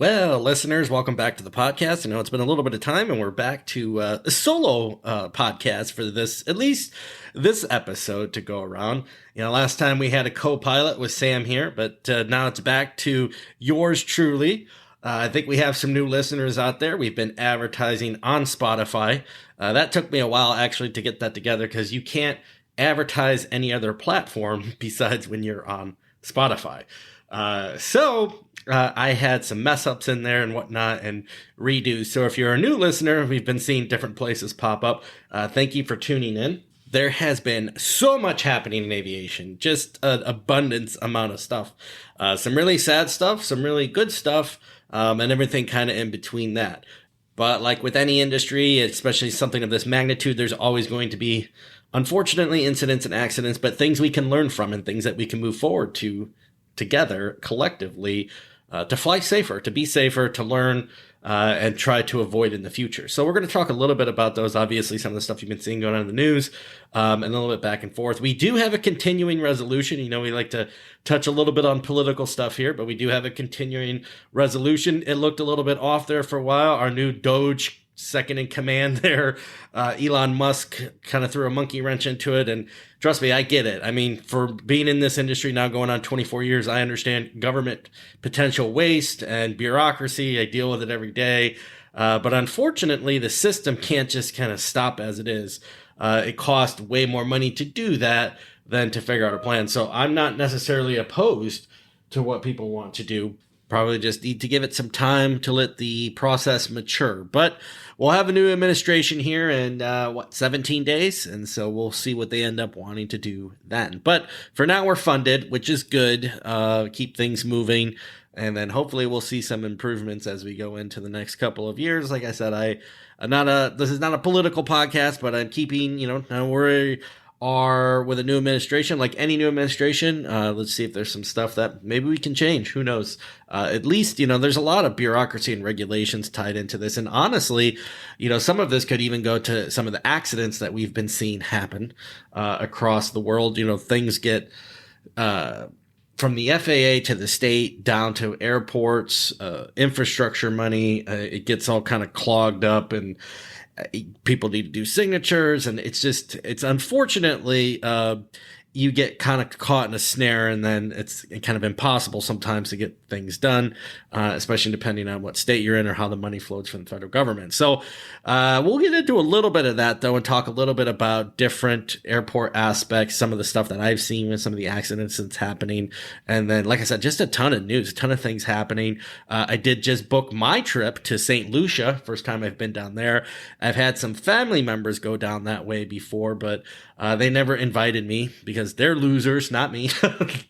Well, listeners, welcome back to the podcast. I know it's been a little bit of time, and we're back to a solo podcast for this, at least this episode to go around. Last time we had a co-pilot with Sam here, but now it's back to yours truly. I think we have some new listeners out there. We've been advertising on Spotify. That took me a while actually to get that together because you can't advertise any other platform besides when you're on Spotify. So I had some mess ups in there and whatnot and redo. So if you're a new listener, we've been seeing different places pop up. Thank you for tuning in. There has been so much happening in aviation, just an abundance amount of stuff. Some really sad stuff, some really good stuff, and everything kind of in between that. But like with any industry, especially something of this magnitude, there's always going to be, unfortunately, incidents and accidents, but things we can learn from and things that we can move forward to together collectively to fly safer, to be safer, to learn, and try to avoid in the future. So we're going to talk a little bit about those, obviously some of the stuff you've been seeing going on in the news, and a little bit back and forth. We do have a continuing resolution. We like to touch a little bit on political stuff here, but we do have a continuing resolution. It looked a little bit off there for a while. Our new Doge second in command there, Elon Musk kind of threw a monkey wrench into it. And trust me, I get it. I mean, for being in this industry now going on 24 years, I understand government potential waste and bureaucracy. I deal with it every day. But unfortunately, the system can't just kind of stop as it is. It costs way more money to do that than to figure out a plan. So I'm not necessarily opposed to what people want to do. Probably just need to give it some time to let the process mature. But we'll have a new administration here in, 17 days? And so we'll see what they end up wanting to do then. But for now, we're funded, which is good. Keep things moving. And then hopefully we'll see some improvements as we go into the next couple of years. Like I said, this is not a political podcast, but I'm keeping, now we're with a new administration, like any new administration. Let's see if there's some stuff that maybe we can change. Who knows? At least, there's a lot of bureaucracy and regulations tied into this. And honestly, some of this could even go to some of the accidents that we've been seeing happen across the world. Things get from the FAA to the state down to airports, infrastructure money. It gets all kind of clogged up and people need to do signatures, and it's unfortunately, you get kind of caught in a snare, and then it's kind of impossible sometimes to get things done, especially depending on what state you're in or how the money flows from the federal government. So we'll get into a little bit of that, though, and talk a little bit about different airport aspects, some of the stuff that I've seen with some of the accidents that's happening. And then, like I said, just a ton of news, a ton of things happening. I did just book my trip to St. Lucia, first time I've been down there. I've had some family members go down that way before, but they never invited me because they're losers, not me.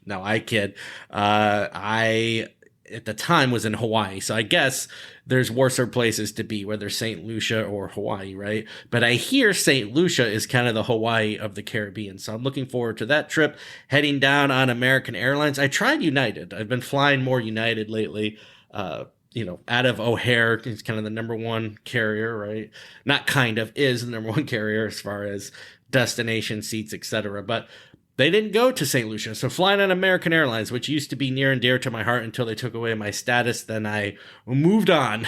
No, I kid. I, at the time, was in Hawaii. So I guess there's worse places to be, whether St. Lucia or Hawaii, right? But I hear St. Lucia is kind of the Hawaii of the Caribbean. So I'm looking forward to that trip, heading down on American Airlines. I tried United. I've been flying more United lately. Out of O'Hare, it's kind of the number one carrier, right? Not kind of, is the number one carrier as far as destination seats, etc. But they didn't go to St. Lucia. So flying on American Airlines, which used to be near and dear to my heart until they took away my status, then I moved on.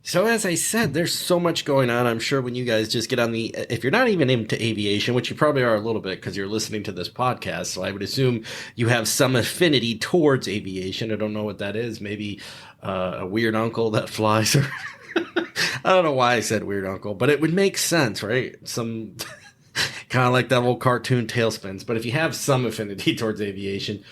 So as I said, there's so much going on. I'm sure when you guys just get on if you're not even into aviation, which you probably are a little bit because you're listening to this podcast, so I would assume you have some affinity towards aviation. I don't know what that is. Maybe a weird uncle that flies, or I don't know why I said weird uncle, but it would make sense, right? Some kind of like that old cartoon Tailspins. But if you have some affinity towards aviation,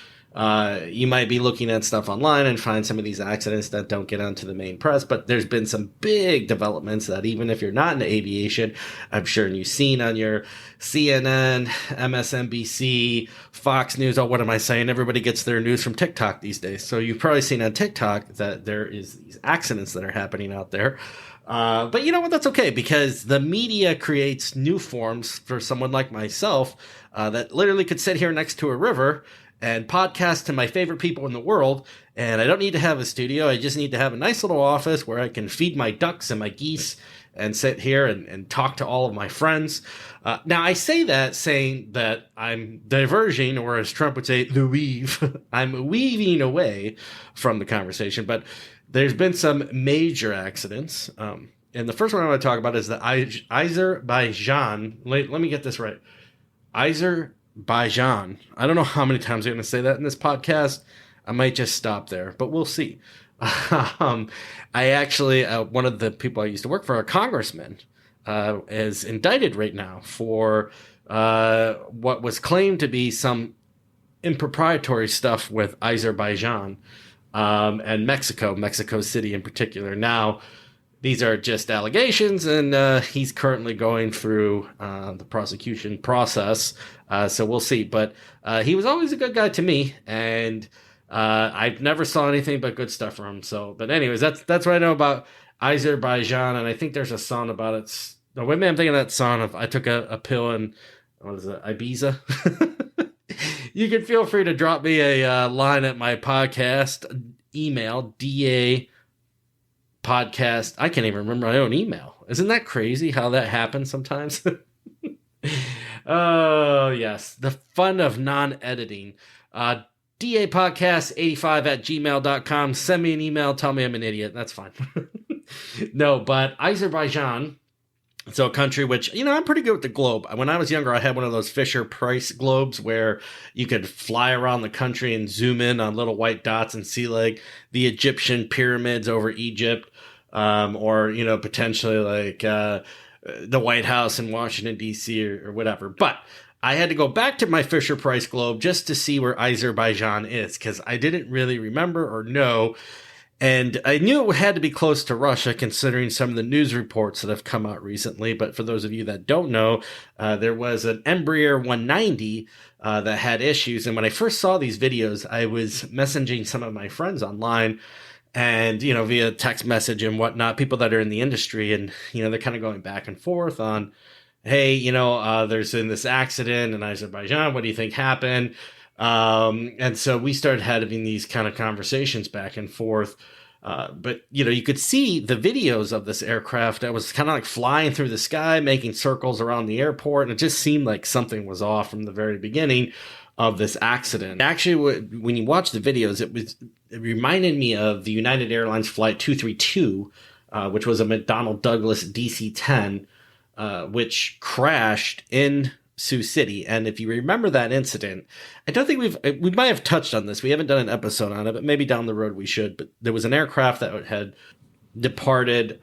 you might be looking at stuff online and find some of these accidents that don't get onto the main press. But there's been some big developments that even if you're not into aviation, I'm sure you've seen on your CNN, MSNBC, Fox News. Oh, what am I saying? Everybody gets their news from TikTok these days. So you've probably seen on TikTok that there is these accidents that are happening out there. But you know what? That's okay, because the media creates new forms for someone like myself that literally could sit here next to a river and podcast to my favorite people in the world. And I don't need to have a studio. I just need to have a nice little office where I can feed my ducks and my geese and sit here and talk to all of my friends. Now, I say that saying that I'm diverging, or as Trump would say, the weave. I'm weaving away from the conversation, but there's been some major accidents. And the first one I want to talk about is the Azerbaijan. Let me get this right. Azerbaijan. I don't know how many times I'm going to say that in this podcast. I might just stop there, but we'll see. I actually, one of the people I used to work for, a congressman, is indicted right now for what was claimed to be some improprietary stuff with Azerbaijan and Mexico City in particular. Now, these are just allegations, and he's currently going through the prosecution process, so we'll see. But he was always a good guy to me, and I never saw anything but good stuff from him. So, but anyways, that's what I know about Azerbaijan, and I think there's a song about it. No, wait a minute, I'm thinking of that song of I took a pill in, what is it, Ibiza? You can feel free to drop me a line at my podcast email, DA podcast. I can't even remember my own email. Isn't that crazy how that happens sometimes? Oh, yes. The fun of non-editing. DApodcast85@gmail.com. Send me an email. Tell me I'm an idiot. That's fine. No, but Azerbaijan, so a country which, I'm pretty good with the globe. When I was younger, I had one of those Fisher-Price globes where you could fly around the country and zoom in on little white dots and see like the Egyptian pyramids over Egypt, or, potentially like the White House in Washington, D.C. or whatever. But I had to go back to my Fisher-Price globe just to see where Azerbaijan is, because I didn't really remember or know. And I knew it had to be close to Russia, considering some of the news reports that have come out recently. But for those of you that don't know, there was an Embraer 190 that had issues. And when I first saw these videos, I was messaging some of my friends online and, via text message and whatnot, people that are in the industry. And, they're kind of going back and forth on, hey, there's been this accident in Azerbaijan. What do you think happened? And so we started having these kind of conversations back and forth. But, you could see the videos of this aircraft that was kind of like flying through the sky, making circles around the airport. And it just seemed like something was off from the very beginning of this accident. Actually, when you watch the videos, it reminded me of the United Airlines Flight 232, which was a McDonnell Douglas DC-10, which crashed in Sioux City. And if you remember that incident, I don't think we might have touched on this. We haven't done an episode on it, but maybe down the road we should. But there was an aircraft that had departed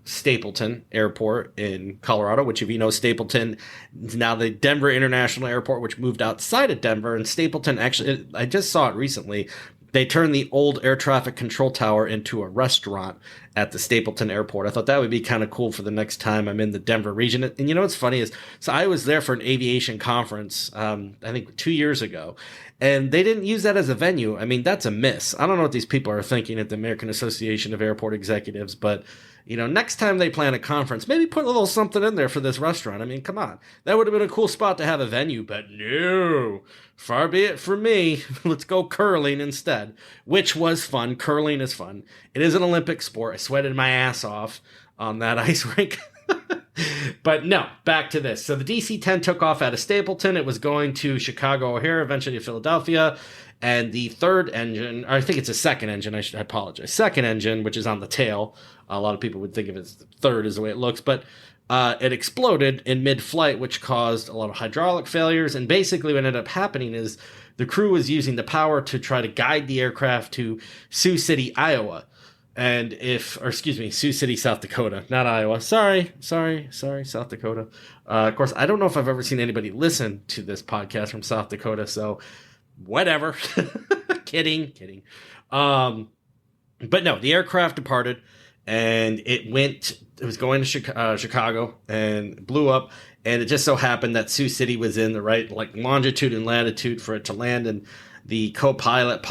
Stapleton Airport in Colorado, which, if you know, Stapleton is now the Denver International Airport, which moved outside of Denver. And Stapleton, actually, I just saw it recently, they turned the old air traffic control tower into a restaurant at the Stapleton Airport. I thought that would be kind of cool for the next time I'm in the Denver region. And what's funny is, so I was there for an aviation conference, I think 2 years ago, and they didn't use that as a venue. I mean, that's a miss. I don't know what these people are thinking at the American Association of Airport Executives, but next time they plan a conference, maybe put a little something in there for this restaurant. I mean, come on. That would have been a cool spot to have a venue, but no. Far be it from me. Let's go curling instead, which was fun. Curling is fun. It is an Olympic sport. I sweated my ass off on that ice rink. But no, back to this. So the DC-10 took off out of Stapleton. It was going to Chicago O'Hare, eventually to Philadelphia. And the third engine, or I think it's a second engine, I apologize. Second engine, which is on the tail. A lot of people would think of it as the third is the way it looks. But it exploded in mid-flight, which caused a lot of hydraulic failures. And basically what ended up happening is the crew was using the power to try to guide the aircraft to Sioux City, Iowa. Sioux City, South Dakota, not Iowa. Sorry, South Dakota. Of course, I don't know if I've ever seen anybody listen to this podcast from South Dakota, so whatever. Kidding. But no, the aircraft departed, and it was going to Chicago and blew up. And it just so happened that Sioux City was in the right longitude and latitude for it to land. And the co-pilot,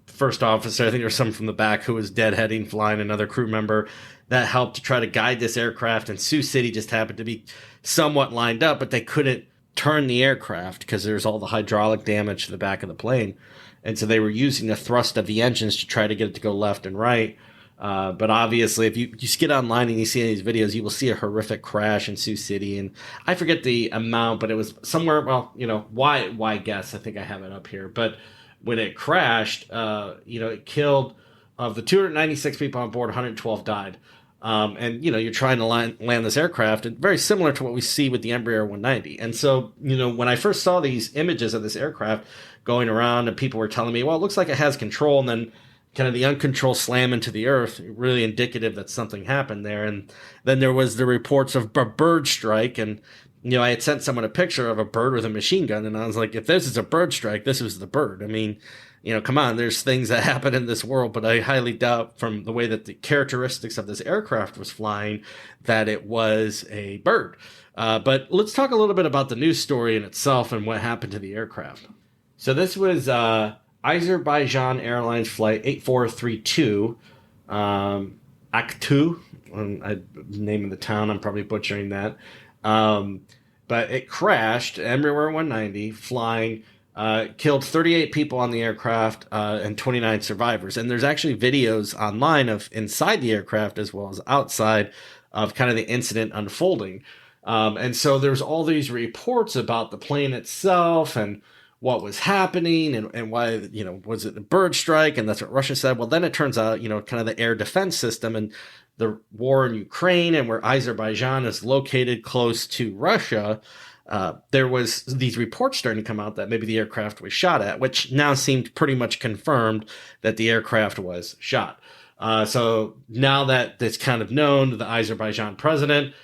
first officer, I think there was someone from the back who was deadheading, flying another crew member that helped to try to guide this aircraft. And Sioux City just happened to be somewhat lined up, but they couldn't turn the aircraft because there's all the hydraulic damage to the back of the plane. And so they were using the thrust of the engines to try to get it to go left and right. But obviously, if you just get online and you see these videos, you will see a horrific crash in Sioux City. And I forget the amount, but it was somewhere, well, why guess? I think I have it up here. But when it crashed, it killed, of the 296 people on board, 112 died. And you're trying to land this aircraft, and very similar to what we see with the Embraer 190. And so, when I first saw these images of this aircraft going around, and people were telling me, well, it looks like it has control, and then kind of the uncontrolled slam into the earth, really indicative that something happened there. And then there was the reports of a bird strike, and I had sent someone a picture of a bird with a machine gun, and I was like, if this is a bird strike, this was the bird. I mean, come on, there's things that happen in this world, but I highly doubt, from the way that the characteristics of this aircraft was flying, that it was a bird. But let's talk a little bit about the news story in itself and what happened to the aircraft. So this was Azerbaijan Airlines flight 8432, Aktu, name of the town, I'm probably butchering that. But it crashed, Embraer 190, flying, killed 38 people on the aircraft, and 29 survivors. And there's actually videos online of inside the aircraft as well as outside of kind of the incident unfolding. And so there's all these reports about the plane itself and what was happening and why, was it a bird strike? And that's what Russia said. Well, then it turns out, kind of the air defense system and the war in Ukraine, and where Azerbaijan is located close to Russia, there was these reports starting to come out that maybe the aircraft was shot at, which now seemed pretty much confirmed that the aircraft was shot. So now that it's kind of known, the Azerbaijan president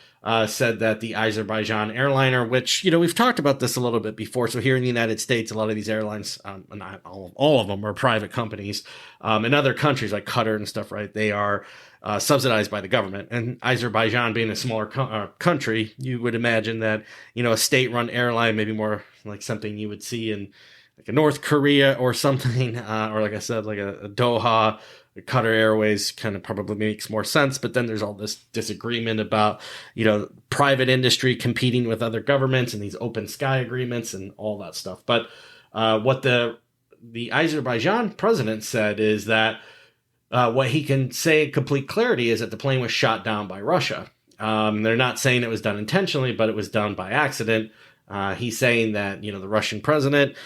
said that the Azerbaijan airliner, which, we've talked about this a little bit before. So here in the United States, a lot of these airlines, not all of them are private companies. In other countries like Qatar and stuff, right, they are subsidized by the government. And Azerbaijan being a smaller country, you would imagine that, a state-run airline, maybe more like something you would see in like a North Korea or something, or like I said, like a Doha, Qatar Airways kind of probably makes more sense. But then there's all this disagreement about, private industry competing with other governments and these open sky agreements and all that stuff. But what the Azerbaijan president said is that what he can say in complete clarity is that the plane was shot down by Russia. They're not saying it was done intentionally, but it was done by accident. He's saying that, the Russian president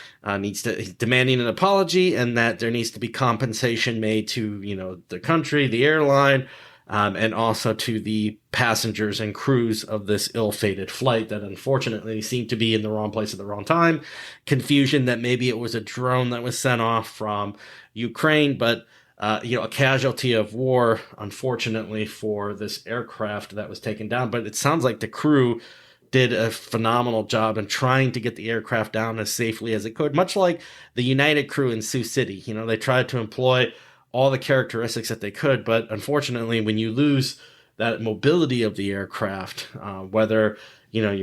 he's demanding an apology, and that there needs to be compensation made to, the country, the airline, and also to the passengers and crews of this ill-fated flight that unfortunately seemed to be in the wrong place at the wrong time. Confusion that maybe it was a drone that was sent off from Ukraine, but a casualty of war, unfortunately, for this aircraft that was taken down. But it sounds like the crew did a phenomenal job in trying to get the aircraft down as safely as it could, much like the United crew in Sioux City. They tried to employ all the characteristics that they could, but unfortunately, when you lose that mobility of the aircraft, whether, when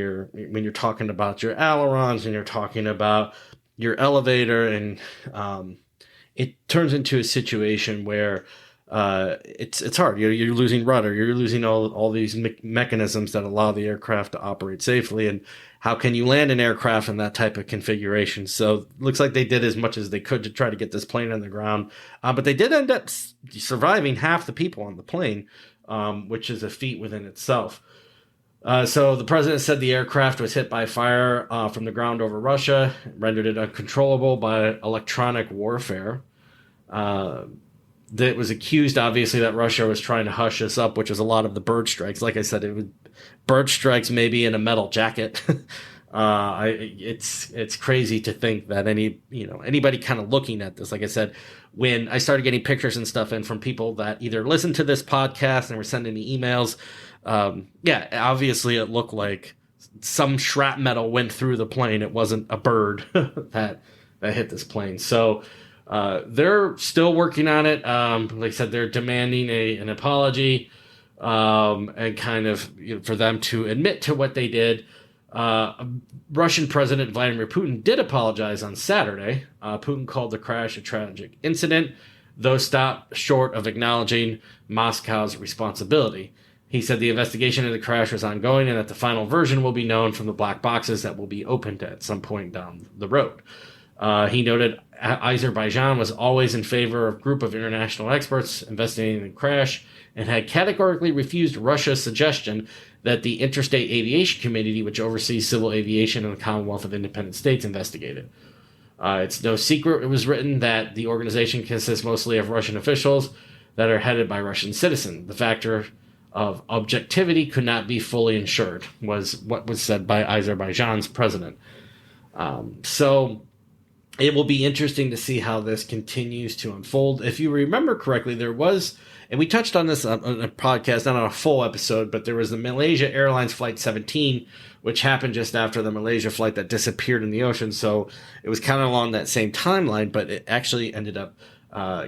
you're talking about your ailerons and you're talking about your elevator, and it turns into a situation where it's hard. You're losing rudder. You're losing all these mechanisms that allow the aircraft to operate safely. And how can you land an aircraft in that type of configuration? So it looks like they did as much as they could to try to get this plane on the ground. But they did end up surviving half the people on the plane, which is a feat within itself. So the president said the aircraft was hit by fire from the ground over Russia, rendered it uncontrollable by electronic warfare. That was accused, obviously, that Russia was trying to hush us up, which was a lot of the bird strikes. Like I said, it was bird strikes maybe in a metal jacket. It's crazy to think that anybody kind of looking at this. Like I said, when I started getting pictures and stuff in from people that either listened to this podcast and were sending me emails, obviously it looked like some shrapnel went through the plane. It wasn't a bird that hit this plane. So they're still working on it. Like I said, they're demanding an apology, and kind of for them to admit to what they did. Russian President Vladimir Putin did apologize on Saturday. Putin called the crash a tragic incident, though stopped short of acknowledging Moscow's responsibility. He said the investigation of the crash was ongoing and that the final version will be known from the black boxes that will be opened at some point down the road. He noted Azerbaijan was always in favor of a group of international experts investigating the crash and had categorically refused Russia's suggestion that the Interstate Aviation Committee, which oversees civil aviation in the Commonwealth of Independent States, investigate it. It's no secret, it was written, that the organization consists mostly of Russian officials that are headed by Russian citizens. The factor of objectivity could not be fully ensured, was what was said by Azerbaijan's president. So it will be interesting to see how this continues to unfold. If you remember correctly, there was, and we touched on this on a podcast, not on a full episode, but there was the Malaysia Airlines Flight 17, which happened just after the Malaysia flight that disappeared in the ocean. So it was kind of along that same timeline, but it actually ended up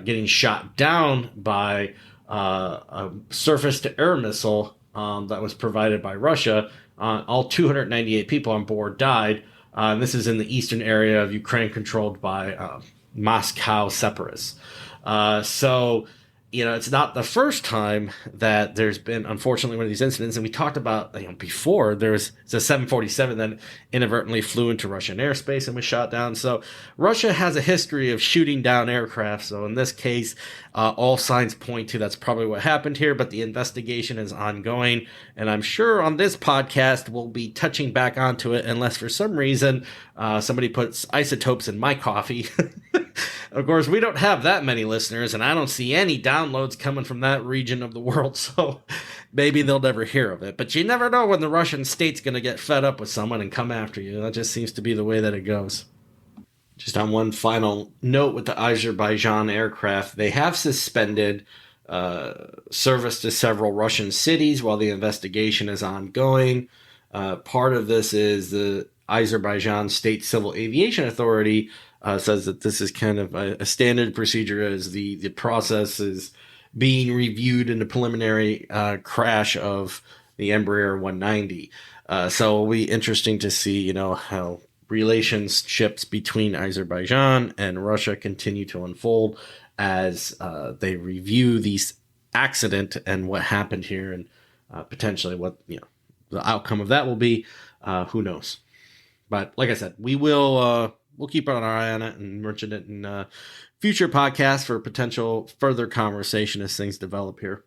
getting shot down by a surface-to-air missile that was provided by Russia. All 298 people on board died. This is in the eastern area of Ukraine controlled by Moscow separatists. So, it's not the first time that there's been, unfortunately, one of these incidents. And we talked about, before, it's a 747 that inadvertently flew into Russian airspace and was shot down. So Russia has a history of shooting down aircraft. So in this case, all signs point to that's probably what happened here, but the investigation is ongoing. And I'm sure on this podcast, we'll be touching back onto it unless for some reason somebody puts isotopes in my coffee. Of course, we don't have that many listeners, and I don't see any downloads coming from that region of the world, so maybe they'll never hear of it. But you never know when the Russian state's going to get fed up with someone and come after you. That just seems to be the way that it goes. Just on one final note with the Azerbaijan aircraft, they have suspended service to several Russian cities while the investigation is ongoing. Part of this is the Azerbaijan State Civil Aviation Authority says that this is kind of a standard procedure as the process is being reviewed in the preliminary crash of the Embraer 190. So it'll be interesting to see, how relationships between Azerbaijan and Russia continue to unfold as they review these accident and what happened here and potentially what, the outcome of that will be. Who knows? But like I said, we'll keep our eye on it and mention it in future podcasts for potential further conversation as things develop here.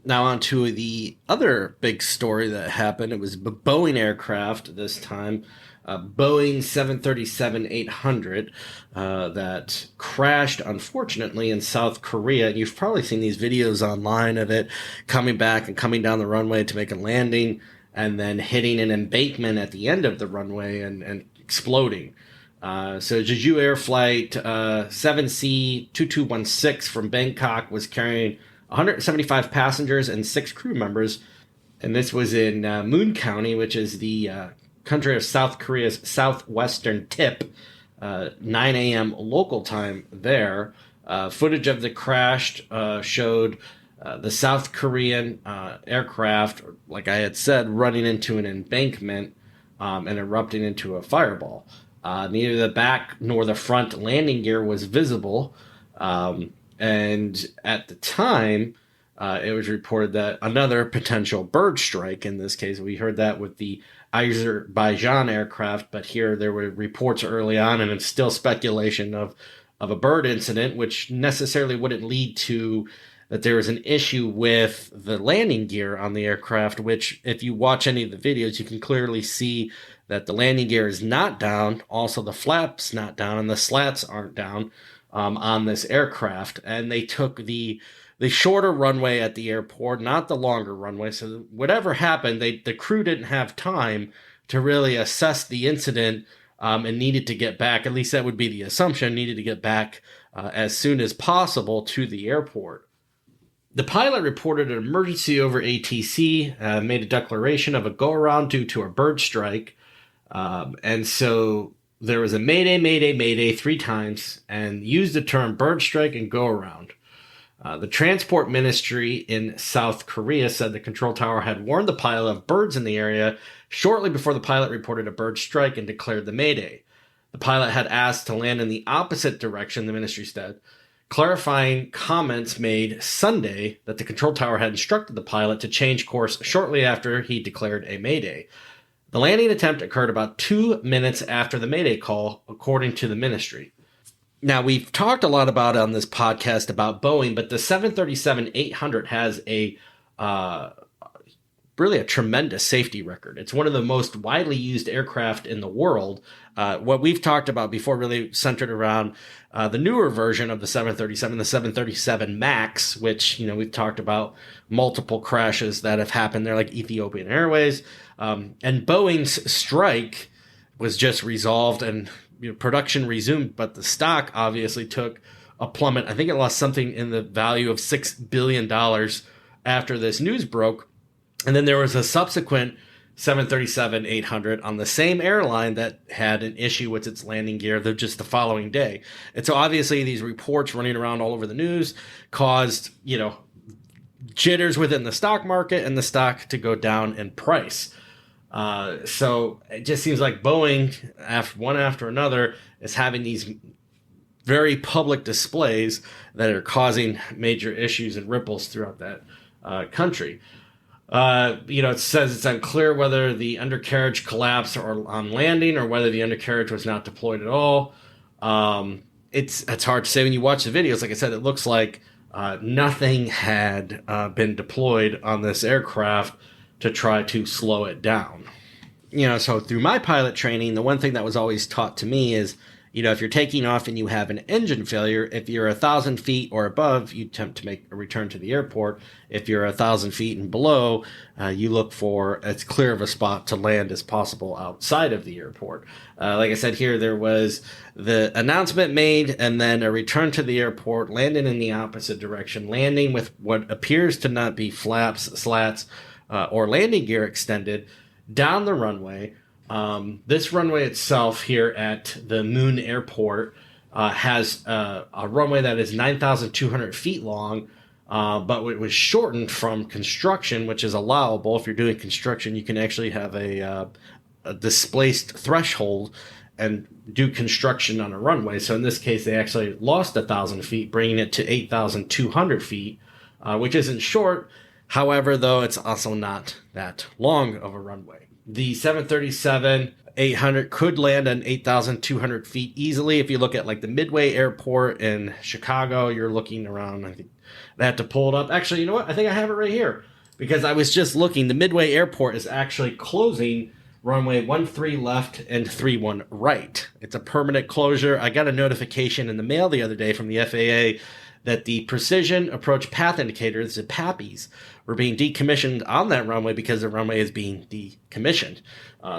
Now on to the other big story that happened. It was a Boeing aircraft this time, Boeing 737-800 that crashed, unfortunately, in South Korea. And you've probably seen these videos online of it coming back and coming down the runway to make a landing and then hitting an embankment at the end of the runway and exploding. So Jeju Air Flight 7C-2216 from Bangkok was carrying 175 passengers and 6 crew members. And this was in Moon County, which is the country of South Korea's southwestern tip, 9 a.m. local time there. Footage of the crash showed the South Korean aircraft, like I had said, running into an embankment and erupting into a fireball. Neither the back nor the front landing gear was visible. And at the time, it was reported that another potential bird strike, in this case, we heard that with the Azerbaijan aircraft, but here there were reports early on, and it's still speculation of a bird incident, which necessarily wouldn't lead to that there was an issue with the landing gear on the aircraft, which if you watch any of the videos, you can clearly see that the landing gear is not down. Also, the flaps not down, and the slats aren't down on this aircraft. And they took the shorter runway at the airport, not the longer runway. So whatever happened, the crew didn't have time to really assess the incident and needed to get back. At least that would be the assumption. Needed to get back as soon as possible to the airport. The pilot reported an emergency over ATC, made a declaration of a go-around due to a bird strike. And so there was a mayday, mayday, mayday 3 times and used the term bird strike and go-around. The transport ministry in South Korea said the control tower had warned the pilot of birds in the area shortly before the pilot reported a bird strike and declared the mayday. The pilot had asked to land in the opposite direction, the ministry said, clarifying comments made Sunday that the control tower had instructed the pilot to change course shortly after he declared a mayday. The landing attempt occurred about 2 minutes after the Mayday call, according to the ministry. Now, we've talked a lot about on this podcast about Boeing, but the 737-800 has really a tremendous safety record. It's one of the most widely used aircraft in the world. What we've talked about before really centered around the newer version of the 737, the 737 MAX, which, we've talked about multiple crashes that have happened there, like Ethiopian Airways. And Boeing's strike was just resolved and production resumed, but the stock obviously took a plummet. I think it lost something in the value of $6 billion after this news broke. And then there was a subsequent 737-800 on the same airline that had an issue with its landing gear just the following day. And so obviously these reports running around all over the news caused, jitters within the stock market and the stock to go down in price. So it just seems like Boeing, one after another, is having these very public displays that are causing major issues and ripples throughout that country. It says it's unclear whether the undercarriage collapsed or on landing or whether the undercarriage was not deployed at all. It's hard to say when you watch the videos. Like I said, it looks like nothing had been deployed on this aircraft to try to slow it down. So through my pilot training, the one thing that was always taught to me is, if you're taking off and you have an engine failure, if you're 1,000 feet or above, you attempt to make a return to the airport. If you're 1,000 feet and below, you look for as clear of a spot to land as possible outside of the airport. Like I said here, there was the announcement made and then a return to the airport, landing in the opposite direction, landing with what appears to not be flaps, slats, or landing gear extended down the runway. This runway itself here at the Moon Airport has a runway that is 9,200 feet long, but it was shortened from construction, which is allowable. If you're doing construction, you can actually have a displaced threshold and do construction on a runway. So in this case, they actually lost 1,000 feet, bringing it to 8,200 feet, which isn't short. However, though, it's also not that long of a runway. The 737-800 could land on 8,200 feet easily. If you look at like the Midway Airport in Chicago, you're looking around, I think I had to pull it up. Actually, you know what? I think I have it right here because I was just looking. The Midway Airport is actually closing runway 13 left and 31 right. It's a permanent closure. I got a notification in the mail the other day from the FAA that the precision approach path indicators, the PAPIs, were being decommissioned on that runway because the runway is being decommissioned.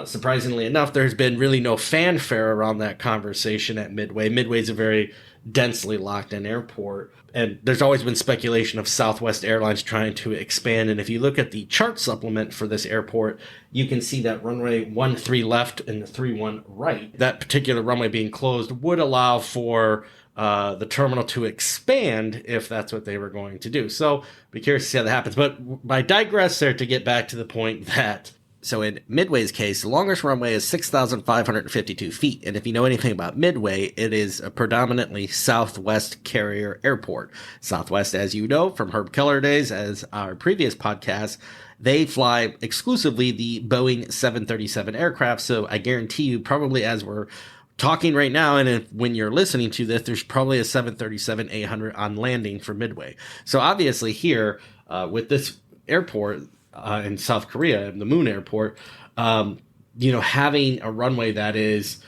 Surprisingly enough, there's been really no fanfare around that conversation at Midway. Midway is a very densely locked-in airport, and there's always been speculation of Southwest Airlines trying to expand. And if you look at the chart supplement for this airport, you can see that runway 13 left and the 31 right. That particular runway being closed would allow for the terminal to expand if that's what they were going to do. So be curious to see how that happens. But I digress there to get back to the point that, so in Midway's case, the longest runway is 6,552 feet. And if you know anything about Midway, it is a predominantly Southwest carrier airport. Southwest, as you know, from Herb Keller days, as our previous podcast, they fly exclusively the Boeing 737 aircraft. So I guarantee you, probably as we're talking right now, and when you're listening to this, there's probably a 737-800 on landing for Midway. So obviously here, with this airport in South Korea, the Moon Airport, having a runway that is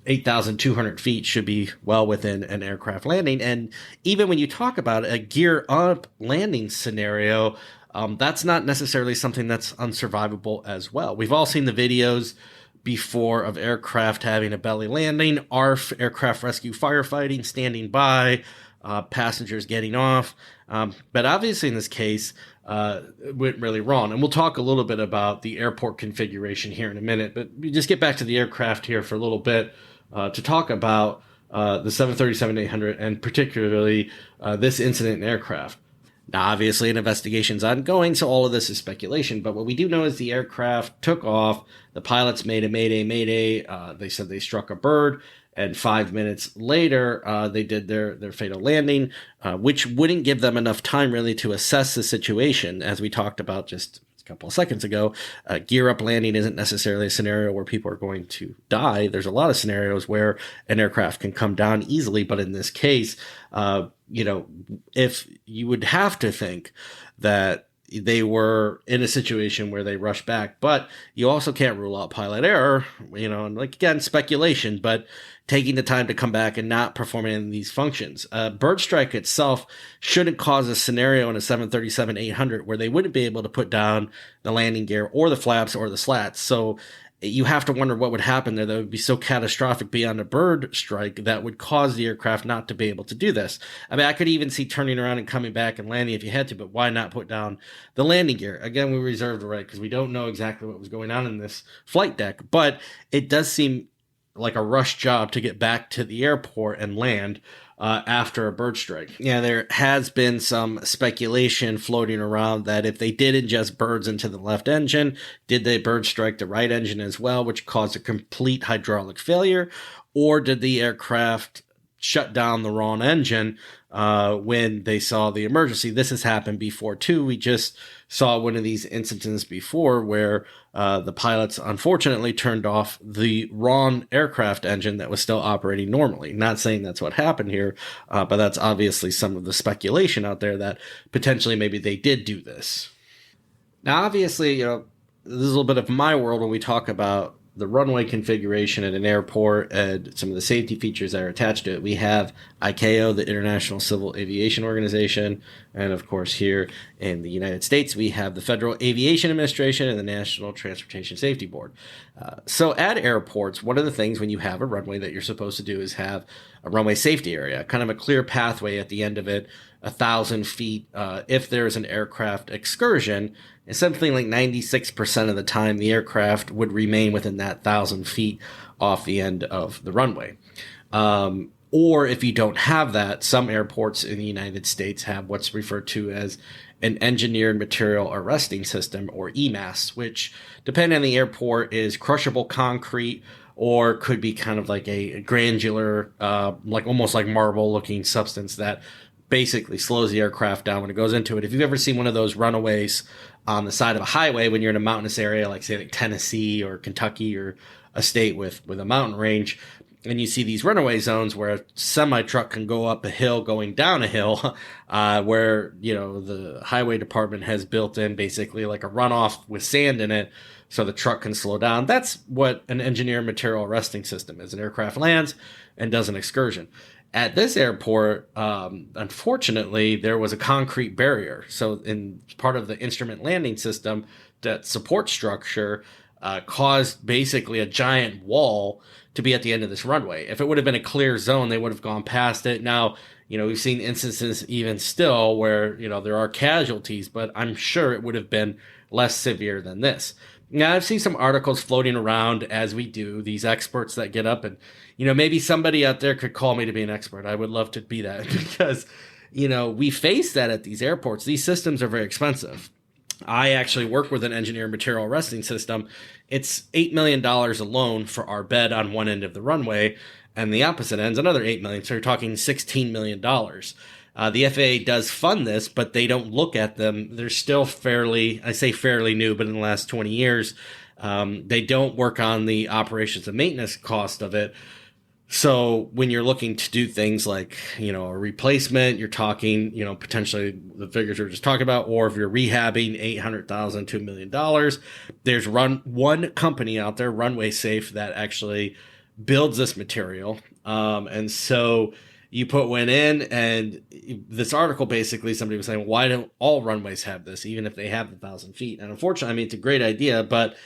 8,200 feet should be well within an aircraft landing. And even when you talk about a gear up landing scenario, that's not necessarily something that's unsurvivable as well. We've all seen the videos before of aircraft having a belly landing, ARF, aircraft rescue firefighting, standing by, passengers getting off. But obviously in this case, it went really wrong. And we'll talk a little bit about the airport configuration here in a minute, but we just get back to the aircraft here for a little bit to talk about the 737-800 and particularly this incident in aircraft. Now, obviously, an investigation's ongoing, so all of this is speculation. But what we do know is the aircraft took off. The pilots made a mayday. They said they struck a bird. And 5 minutes later, they did their fatal landing, which wouldn't give them enough time, really, to assess the situation, as we talked about just couple of seconds ago, gear up landing isn't necessarily a scenario where people are going to die. There's a lot of scenarios where an aircraft can come down easily, but in this case, if you would have to think that they were in a situation where they rushed back, but you also can't rule out pilot error, and like, again, speculation, but taking the time to come back and not performing any of these functions. Bird strike itself shouldn't cause a scenario in a 737-800 where they wouldn't be able to put down the landing gear or the flaps or the slats. So you have to wonder what would happen there that would be so catastrophic beyond a bird strike that would cause the aircraft not to be able to do this. I mean, I could even see turning around and coming back and landing if you had to, but why not put down the landing gear? Again, we reserved the right because we don't know exactly what was going on in this flight deck, but it does seem like a rush job to get back to the airport and land after a bird strike. Yeah, there has been some speculation floating around that if they did ingest birds into the left engine, did they bird strike the right engine as well, which caused a complete hydraulic failure? Or did the aircraft shut down the wrong engine when they saw the emergency? This has happened before too. We just saw one of these incidents before where the pilots unfortunately turned off the wrong aircraft engine that was still operating normally. Not saying that's what happened here, but that's obviously some of the speculation out there that potentially maybe they did do this. Now, obviously, this is a little bit of my world when we talk about the runway configuration at an airport and some of the safety features that are attached to it. We have ICAO, the International Civil Aviation Organization, and of course here in the United States, we have the Federal Aviation Administration and the National Transportation Safety Board. So at airports, one of the things when you have a runway that you're supposed to do is have a runway safety area, kind of a clear pathway at the end of it, 1,000 feet. If there's an aircraft excursion, and something like 96% of the time, the aircraft would remain within that 1,000 feet off the end of the runway. Or if you don't have that, some airports in the United States have what's referred to as an engineered material arresting system, or EMAS, which, depending on the airport, is crushable concrete or could be kind of like a granular, like almost like marble looking substance that basically slows the aircraft down when it goes into it. If you've ever seen one of those runaways on the side of a highway when you're in a mountainous area, like say like Tennessee or Kentucky or a state with a mountain range, and you see these runaway zones where a semi truck can go up a hill going down a hill, where the highway department has built in basically like a runoff with sand in it so the truck can slow down. That's what an engineered material arresting system is. An aircraft lands and does an excursion. At this airport, unfortunately, there was a concrete barrier. So in part of the instrument landing system, that support structure caused basically a giant wall to be at the end of this runway. If it would have been a clear zone, they would have gone past it. Now, we've seen instances even still where, there are casualties, but I'm sure it would have been less severe than this. Now, I've seen some articles floating around, as we do, these experts that get up and, maybe somebody out there could call me to be an expert. I would love to be that because, we face that at these airports. These systems are very expensive. I actually work with an engineered material arresting system. It's $8 million alone for our bed on one end of the runway, and the opposite end's another $8 million. So you're talking $16 million. The FAA does fund this, but they don't look at them. They're still fairly new, but in the last 20 years, they don't work on the operations and maintenance cost of it. So when you're looking to do things like, a replacement, you're talking, potentially the figures we were just talking about, or if you're rehabbing $800,000, $2 million, there's one company out there, Runway Safe, that actually builds this material. And so you put one in, and this article, basically somebody was saying, why don't all runways have this, even if they have 1,000 feet? And unfortunately, it's a great idea, but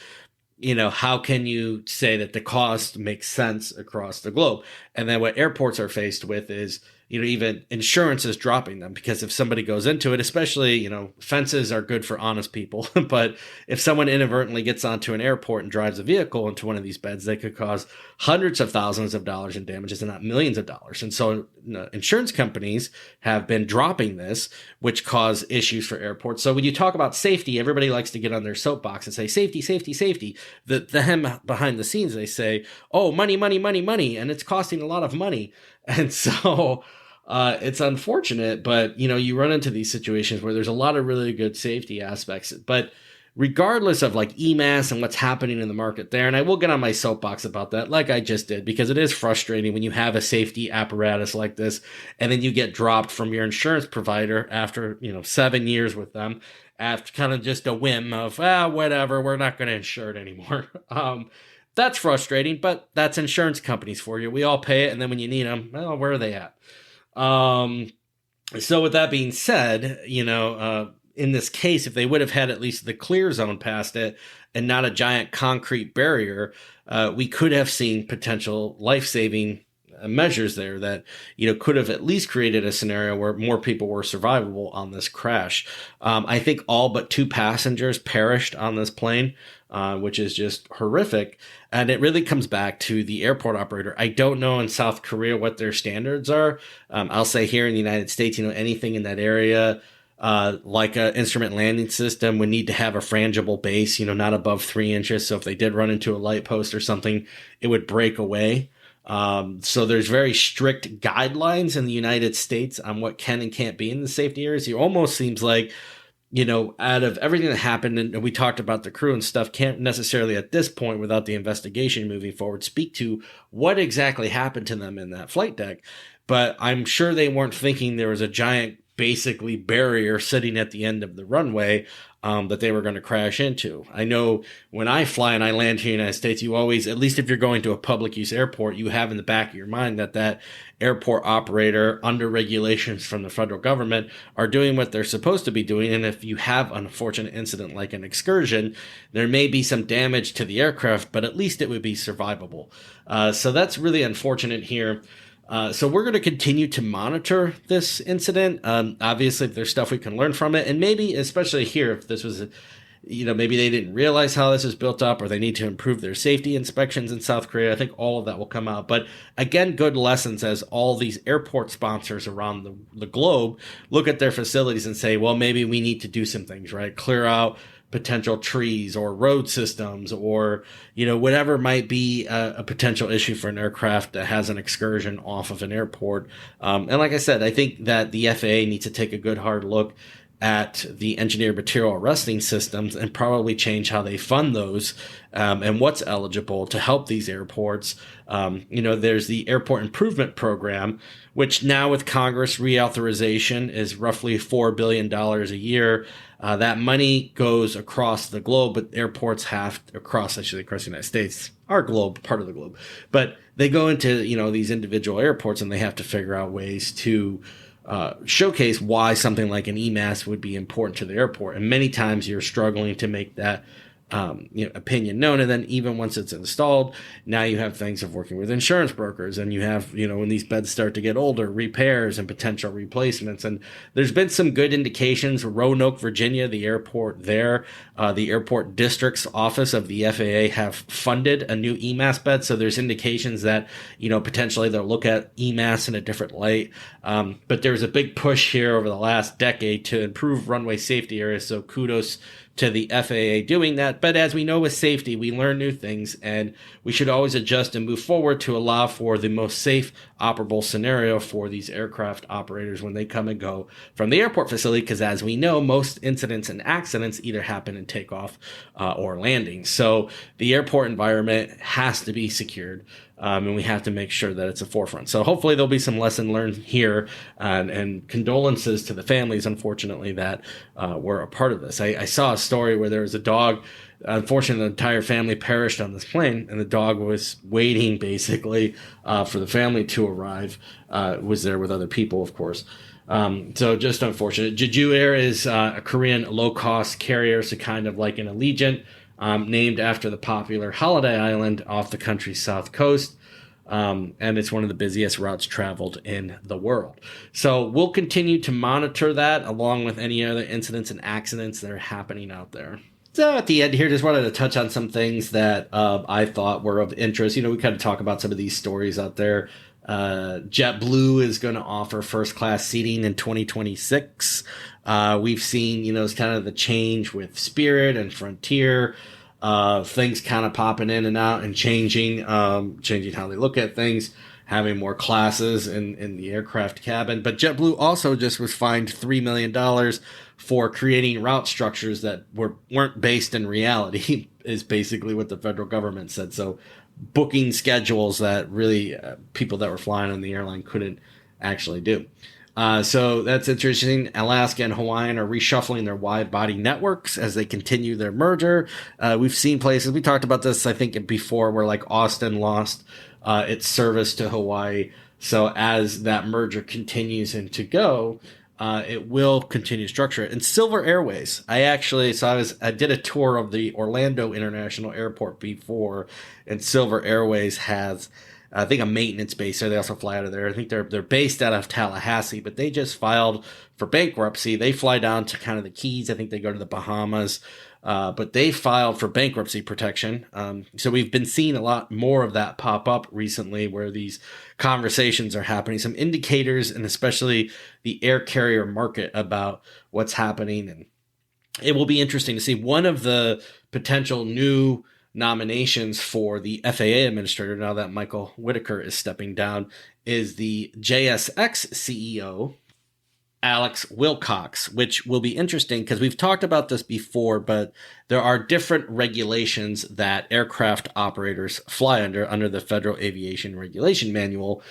how can you say that the cost makes sense across the globe? And then what airports are faced with is, even insurance is dropping them, because if somebody goes into it, especially, fences are good for honest people, but if someone inadvertently gets onto an airport and drives a vehicle into one of these beds, they could cause hundreds of thousands of dollars in damages and not millions of dollars. And so insurance companies have been dropping this, which cause issues for airports. So when you talk about safety, everybody likes to get on their soapbox and say, safety, safety, safety. The hem behind the scenes, they say, oh, money, money, money, money. And it's costing a lot of money. And so it's unfortunate, but you run into these situations where there's a lot of really good safety aspects. But regardless of like EMAS and what's happening in the market there, and I will get on my soapbox about that like I just did, because it is frustrating when you have a safety apparatus like this and then you get dropped from your insurance provider after 7 years with them, after kind of just a whim of whatever, we're not going to insure it anymore. That's frustrating, but that's insurance companies for you. We all pay it, and then when you need them, well, where are they at? So with that being said, in this case, if they would have had at least the clear zone past it and not a giant concrete barrier, we could have seen potential life-saving measures there that could have at least created a scenario where more people were survivable on this crash. I think all but 2 passengers perished on this plane, which is just horrific. And it really comes back to the airport operator. I don't know in South Korea what their standards are. I'll say here in the United States, anything in that area, like an instrument landing system, would need to have a frangible base, not above 3 inches. So if they did run into a light post or something, it would break away. So there's very strict guidelines in the United States on what can and can't be in the safety areas. It almost seems like, out of everything that happened, and we talked about the crew and stuff, can't necessarily at this point, without the investigation moving forward, speak to what exactly happened to them in that flight deck. But I'm sure they weren't thinking there was a giant, basically, barrier sitting at the end of the runway that they were going to crash into. I know when I fly and I land here in the United States, you always, at least if you're going to a public use airport, you have in the back of your mind that airport operator, under regulations from the federal government, are doing what they're supposed to be doing. And if you have an unfortunate incident like an excursion, there may be some damage to the aircraft, but at least it would be survivable. So that's really unfortunate here. So we're going to continue to monitor this incident. Obviously, if there's stuff we can learn from it, and maybe, especially here, if this was, maybe they didn't realize how this is built up, or they need to improve their safety inspections in South Korea. I think all of that will come out. But again, good lessons as all these airport sponsors around the globe look at their facilities and say, well, maybe we need to do some things, right? Clear out potential trees or road systems, or whatever might be a potential issue for an aircraft that has an excursion off of an airport. And like I said, I think that the FAA needs to take a good hard look at the engineered material arresting systems and probably change how they fund those, and what's eligible to help these airports. There's the Airport Improvement Program, which now with Congress reauthorization is roughly $4 billion a year. That money goes across the globe, but airports across the United States, our globe, part of the globe. But they go into, these individual airports, and they have to figure out ways to showcase why something like an EMAS would be important to the airport. And many times you're struggling to make that opinion known. And then even once it's installed, now you have things of working with insurance brokers, and you have, when these beds start to get older, repairs and potential replacements. And there's been some good indications. Roanoke, Virginia, the airport there, the airport district's office of the FAA have funded a new EMAS bed. So there's indications that, potentially they'll look at EMAS in a different light. But there's a big push here over the last decade to improve runway safety areas. So kudos to the FAA doing that. But as we know with safety, we learn new things, and we should always adjust and move forward to allow for the most safe, operable scenario for these aircraft operators when they come and go from the airport facility, because as we know, most incidents and accidents either happen in takeoff or landing. So the airport environment has to be secured. And we have to make sure that it's a forefront. So hopefully there'll be some lesson learned here, and condolences to the families, unfortunately, that were a part of this. I saw a story where there was a dog. Unfortunately, the entire family perished on this plane, and the dog was waiting basically for the family to arrive. Was there with other people, of course. So just unfortunate. Jeju Air is a Korean low-cost carrier, so kind of like an Allegiant, named after the popular Holiday Island off the country's south coast. And it's one of the busiest routes traveled in the world. So we'll continue to monitor that, along with any other incidents and accidents that are happening out there. So at the end here, just wanted to touch on some things that I thought were of interest. We kind of talk about some of these stories out there. JetBlue is going to offer first class seating in 2026. We've seen, it's kind of the change with Spirit and Frontier, things kind of popping in and out and changing how they look at things, having more classes in the aircraft cabin. But JetBlue also just was fined $3 million for creating route structures that weren't based in reality is basically what the federal government said. So booking schedules that really people that were flying on the airline couldn't actually do. So that's interesting. Alaska and Hawaiian are reshuffling their wide body networks as they continue their merger. We've seen places, we talked about this, I think, before, where like Austin lost its service to Hawaii. So as that merger continues and to go, it will continue to structure it. And Silver Airways, I did a tour of the Orlando International Airport before, and Silver Airways has, I think, a maintenance base there. They also fly out of there. I think they're based out of Tallahassee, but they just filed for bankruptcy. They fly down to kind of the Keys. I think they go to the Bahamas, but they filed for bankruptcy protection. So we've been seeing a lot more of that pop up recently, where these conversations are happening. Some indicators, and especially the air carrier market, about what's happening. And it will be interesting to see. One of the potential new nominations for the FAA administrator, now that Michael Whitaker is stepping down, is the JSX CEO, Alex Wilcox, which will be interesting because we've talked about this before, but there are different regulations that aircraft operators fly under the Federal Aviation Regulation Manual.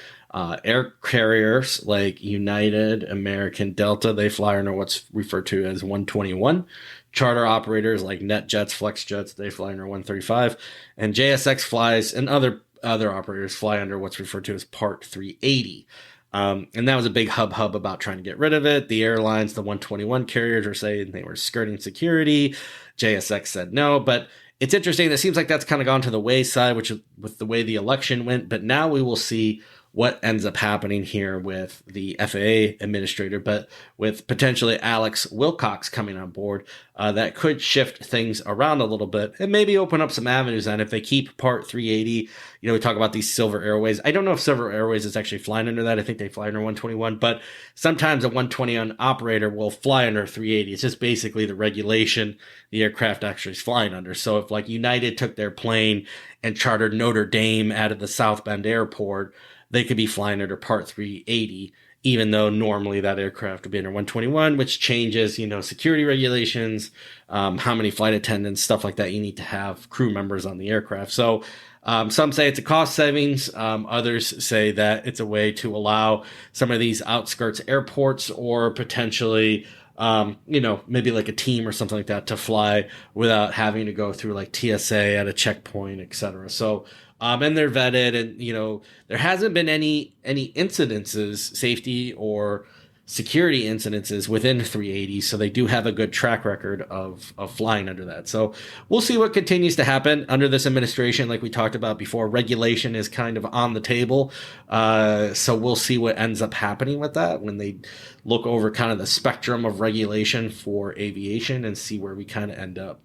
Air carriers like United, American, Delta, they fly under what's referred to as 121. Charter operators like NetJets, FlexJets, they fly under 135. And JSX flies, and other operators fly under what's referred to as Part 380. And that was a big hub about trying to get rid of it. The airlines, the 121 carriers, were saying they were skirting security. JSX said no, but it's interesting. It seems like that's kind of gone to the wayside, which with the way the election went. But now we will see what ends up happening here with the FAA administrator, but with potentially Alex Wilcox coming on board, that could shift things around a little bit and maybe open up some avenues. And if they keep Part 380, we talk about these Silver Airways. I don't know if Silver Airways is actually flying under that. I think they fly under 121, but sometimes a 121 operator will fly under 380. It's just basically the regulation the aircraft actually is flying under. So if like United took their plane and chartered Notre Dame out of the South Bend airport, they could be flying under Part 380, even though normally that aircraft would be under 121, which changes, security regulations, how many flight attendants, stuff like that. You need to have crew members on the aircraft. So some say it's a cost savings. Others say that it's a way to allow some of these outskirts airports, or potentially, maybe like a team or something like that, to fly without having to go through like TSA at a checkpoint, etc. So, and they're vetted, and, there hasn't been any incidences, safety or security incidences within 380. So they do have a good track record of flying under that. So we'll see what continues to happen under this administration. Like we talked about before, regulation is kind of on the table. So we'll see what ends up happening with that when they look over kind of the spectrum of regulation for aviation and see where we kind of end up.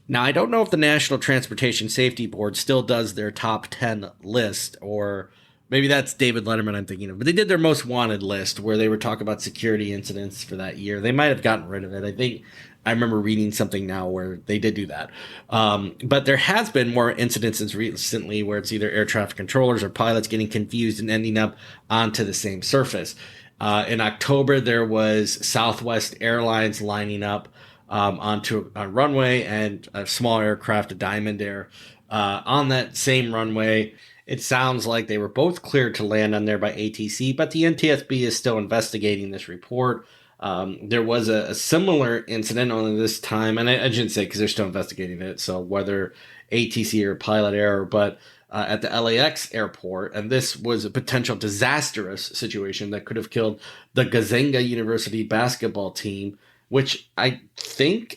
Now, I don't know if the National Transportation Safety Board still does their top 10 list, or maybe that's David Letterman I'm thinking of, but they did their most wanted list where they were talking about security incidents for that year. They might have gotten rid of it. I think I remember reading something now where they did do that. But there has been more incidences recently where it's either air traffic controllers or pilots getting confused and ending up onto the same surface. In October, there was Southwest Airlines lining up onto a runway, and a small aircraft, a Diamond Air, on that same runway. It sounds like they were both cleared to land on there by ATC, but the NTSB is still investigating this report. There was a similar incident, only this time, and I shouldn't say because they're still investigating it, so whether ATC or pilot error, but at the LAX airport, and this was a potential disastrous situation that could have killed the Gazenga University basketball team, which I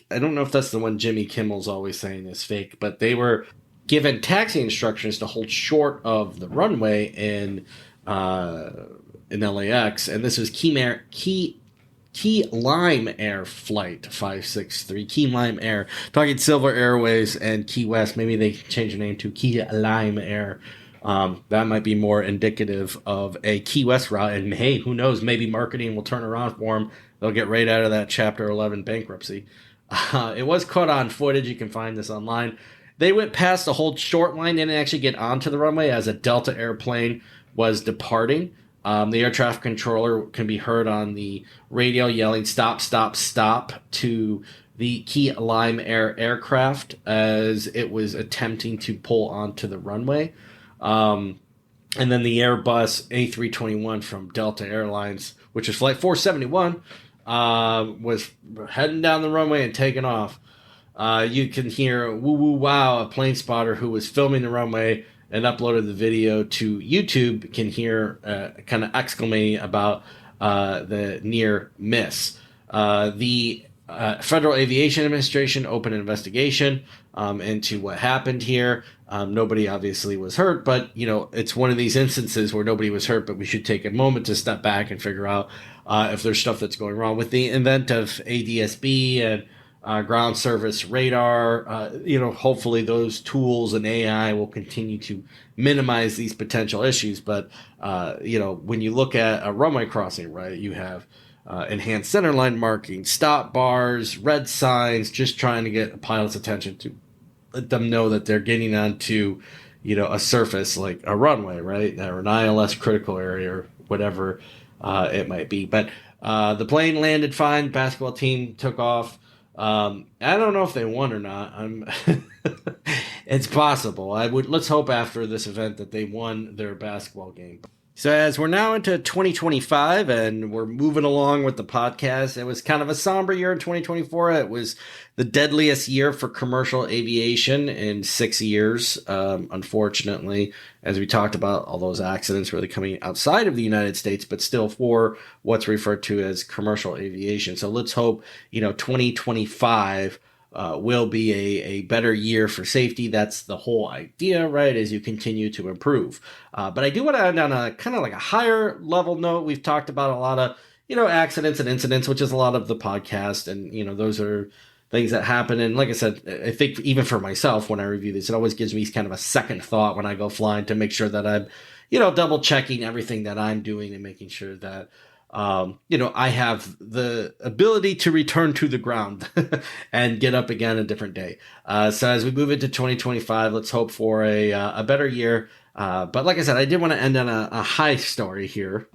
don't know if that's the one Jimmy Kimmel's always saying is fake, but they were given taxi instructions to hold short of the runway in LAX, and this was Key Lime Air Flight 563, Key Lime Air, talking Silver Airways and Key West. Maybe they change the name to Key Lime Air. That might be more indicative of a Key West route, and hey, who knows, maybe marketing will turn around for them. They'll get right out of that Chapter 11 bankruptcy. It was caught on footage. You can find this online. They went past the hold short line, didn't actually get onto the runway as a Delta airplane was departing. The air traffic controller can be heard on the radio yelling "Stop! Stop! Stop!" to the Key Lime Air aircraft as it was attempting to pull onto the runway. Um, and then the Airbus A321 from Delta Airlines, which is Flight 471, was heading down the runway and taking off. You can hear "woo woo wow," a plane spotter who was filming the runway and uploaded the video to YouTube can hear kind of exclaiming about the near miss. The Federal Aviation Administration opened an investigation into what happened here. Nobody obviously was hurt, but it's one of these instances where nobody was hurt, but we should take a moment to step back and figure out if there's stuff that's going wrong with the invent of ADSB and ground service radar. Hopefully those tools and AI will continue to minimize these potential issues. But when you look at a runway crossing, right, you have enhanced centerline marking, stop bars, red signs, just trying to get a pilot's attention to let them know that they're getting onto, a surface like a runway, right, or an ILS critical area or whatever it might be. But the plane landed fine. Basketball team took off. I don't know if they won or not. It's possible. Let's hope after this event that they won their basketball game. So as we're now into 2025 and we're moving along with the podcast, it was kind of a somber year in 2024. It was the deadliest year for commercial aviation in 6 years. Unfortunately, as we talked about, all those accidents really coming outside of the United States, but still for what's referred to as commercial aviation. So let's hope, 2025 will be a better year for safety. That's the whole idea, right, as you continue to improve. But I do want to end on a kind of like a higher level note. We've talked about a lot of, accidents and incidents, which is a lot of the podcast. And, those are things that happen. And like I said, I think even for myself, when I review this, it always gives me kind of a second thought when I go flying to make sure that I'm, double checking everything that I'm doing and making sure that I have the ability to return to the ground and get up again a different day. So as we move into 2025, let's hope for a better year. But like I said, I did want to end on a high story here.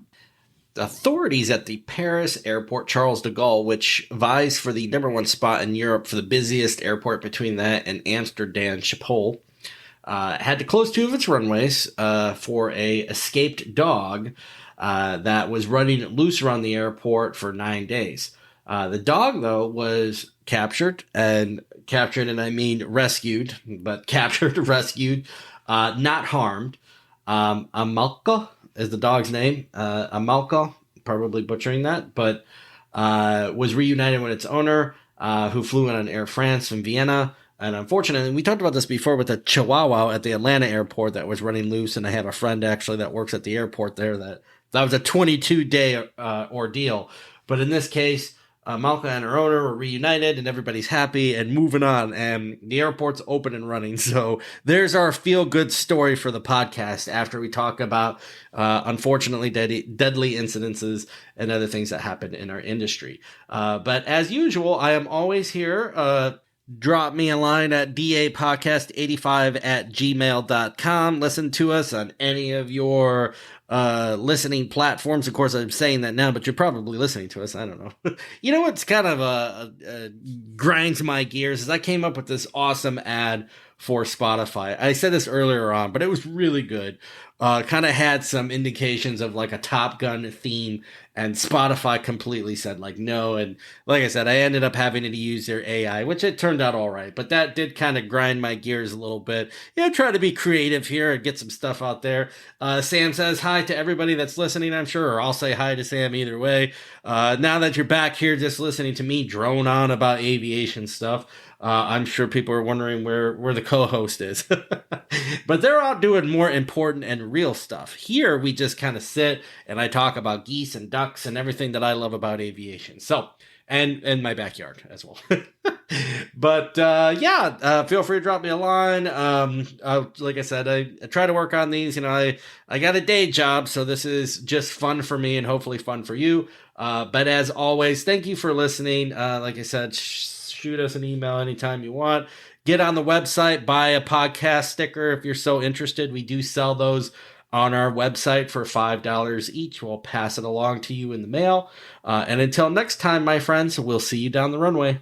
Authorities at the Paris airport, Charles de Gaulle, which vies for the number one spot in Europe for the busiest airport between that and Amsterdam Schiphol, had to close 2 of its runways for a escaped dog that was running loose around the airport for 9 days. The dog, though, was captured, and I mean rescued, but captured, rescued, not harmed. Amalka is the dog's name. Amalka, probably butchering that, but was reunited with its owner, who flew in on Air France from Vienna. And unfortunately, we talked about this before with the Chihuahua at the Atlanta airport that was running loose, and I have a friend actually that works at the airport there that was a 22-day ordeal. But in this case, Malka and her owner were reunited, and everybody's happy and moving on, and the airport's open and running. So there's our feel-good story for the podcast after we talk about, unfortunately, deadly incidences and other things that happen in our industry. But as usual, I am always here. Drop me a line at dapodcast85@gmail.com. Listen to us on any of your listening platforms. Of course, I'm saying that now, but you're probably listening to us. I don't know. What's kind of grinds my gears is I came up with this awesome ad for Spotify. I said this earlier on, but it was really good. Kind of had some indications of like a Top Gun theme, and Spotify completely said like no. And like I said, I ended up having to use their AI, which it turned out all right. But that did kind of grind my gears a little bit. Try to be creative here and get some stuff out there. Sam says hi to everybody that's listening, I'm sure, or I'll say hi to Sam either way. Now that you're back here just listening to me drone on about aviation stuff, I'm sure people are wondering where the co-host is. But they're out doing more important and real stuff. Here, we just kind of sit and I talk about geese and ducks and everything that I love about aviation. So, and my backyard as well. But feel free to drop me a line. Like I said, I try to work on these. I got a day job, so this is just fun for me and hopefully fun for you. But as always, thank you for listening. Like I said, shoot us an email anytime you want. Get on the website, buy a podcast sticker if you're so interested. We do sell those on our website for $5 each. We'll pass it along to you in the mail. And until next time, my friends, we'll see you down the runway.